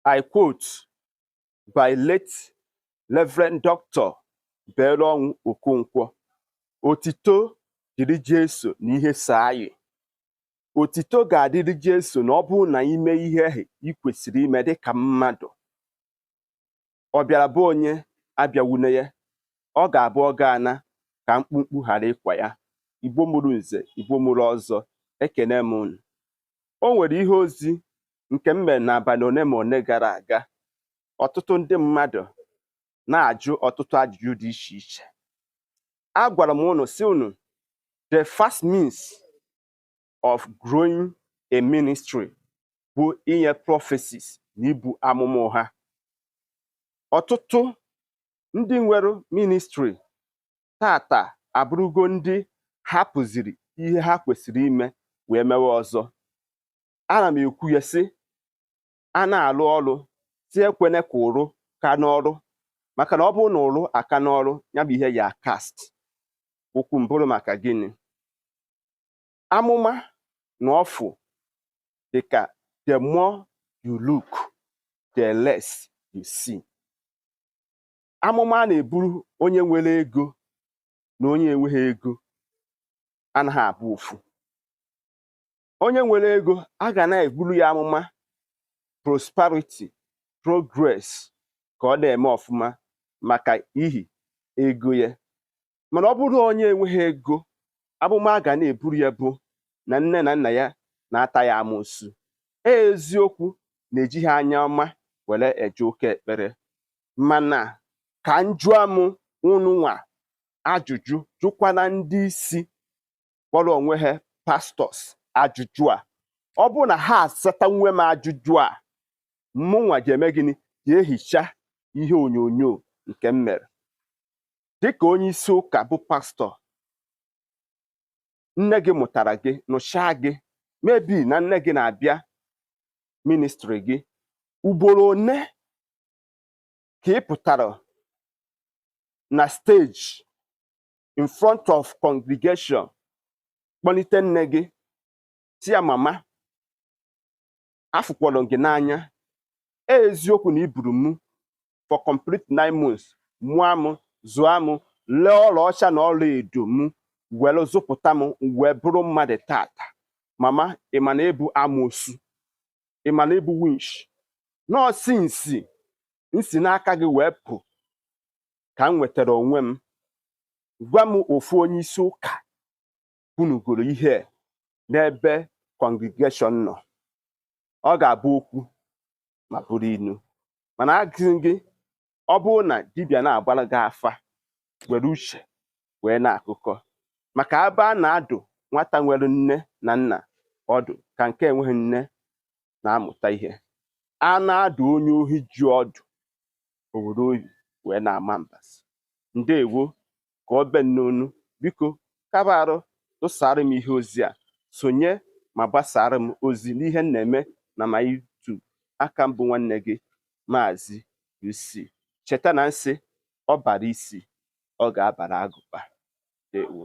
I quote by late Reverend Dr. Belong Okonkwo. Otito dịrị Jesu n'ihe saa anyị. Otito ga-adịrị Jesu na ọ bụrụ na ime ihe ahụ ị kwesịrị ime dịka mmadụ. Ọ bịara bụ onye abịawune ya, ọ ga-abụ ọ ga-ana ka mkpumkpu ghara ịkwa ya. Igbo mụrụ nze, Igbo mụrụ ọzọ, ekene m unu. O nwere ihe ozi nke m mere n'abalị one ma one gara aga. Ọtụtụ ndị mmadụ na-ajụ ọtụtụ ajụjụ dị iche iche. Agwara m unu si unu, the first means of growing a ministry bụ inye prophecies na ibu amụma ụgha. Ọtụtụ ndị nwere ministry tata abụrụgo ndị hapụziri ihe ha kwesịrị ime wee mewe ọzọ. Ana m ekwu ya sị, a na-alụ ọrụ si ekwene ka ụrụ ka n'ọrụ, maka na ọ bụrụ na ụrụ aka n'ọrụ, ya bụ ihe ya cast. Okwu mbụrụ maka gịnị? Amụma na ọfụ dịka the more you look, the less you see. Amụma a na-eburu onye nwere ego na onye enweghị ego anaghị abụ ofu. Onye nwere ego a ga na-eburu ya amụma prosperity, progress, ka ọ na-eme ọfụma maka ihi ego ya. Mana ọ bụrụ onye enweghị ego, amụma a ga na-eburu ya bụ na nne na nna ya na-ata ya amụsụ. Eziokwu na-eji ha anya ọma were eje oke ekpere. Mana ka njụa m unu nwa ajụjụ, jụkwana ndị isi kpọrọ onwe ha pastors ajụjụ a. Ọ bụrụ na ha asata nwe m ajụjụ a, mụnwa ga-eme gịnị? Ga-ehicha ihe onyonyo nke m mere dịka onye isi ụka bụ pastọ. Nne gị mụtara gị, nụchaa gị, mebi na nne gị na-abịa ministri gị. Ugboro one ka ị pụtara na stage in front of congregation kpọlite nne gị si ya, mama, afụkwara gị n'anya. Eziokwu na iburu m for complete 9 months, mụọ m, zụọ m, lee ọlaọcha na ọla edo m, were zụpụta m wee bụrụ mmadụ tata. Mama, ị ma na ebu amoosu, ị ma na ebu winch. Nọọsụ nsi n'aka gị wee pụ ka m nwetara onwe m. Gwa m ofu onye isi ụka kwunugoro ihe n'ebe congregation nọ. Ọ ga-abụ okwu ma bụrụ inu. Mana agụụ gị, ọ bụrụ na dibịa na-agbara gị afa, were uche wee na-akụkọ. Maka ebe a na-adụ nwata nwere nne na nna ọdụ ka nke enweghị nne na-amụta ihe. A na-adụ onye ohi ji ọdụ, o were ohi wee na-ama mbasị. Ndewo, ka ọ be n'onu. Biko kaba arụ tụsara m ihe ozi a, sonye ma gbasara m ozi n'ihe m na-eme na ma YouTube. Aka mbụ nwanne gị Maazị UC. Cheta na nsị ọ bara isi, ọ ga-abara agụba. Ndewo.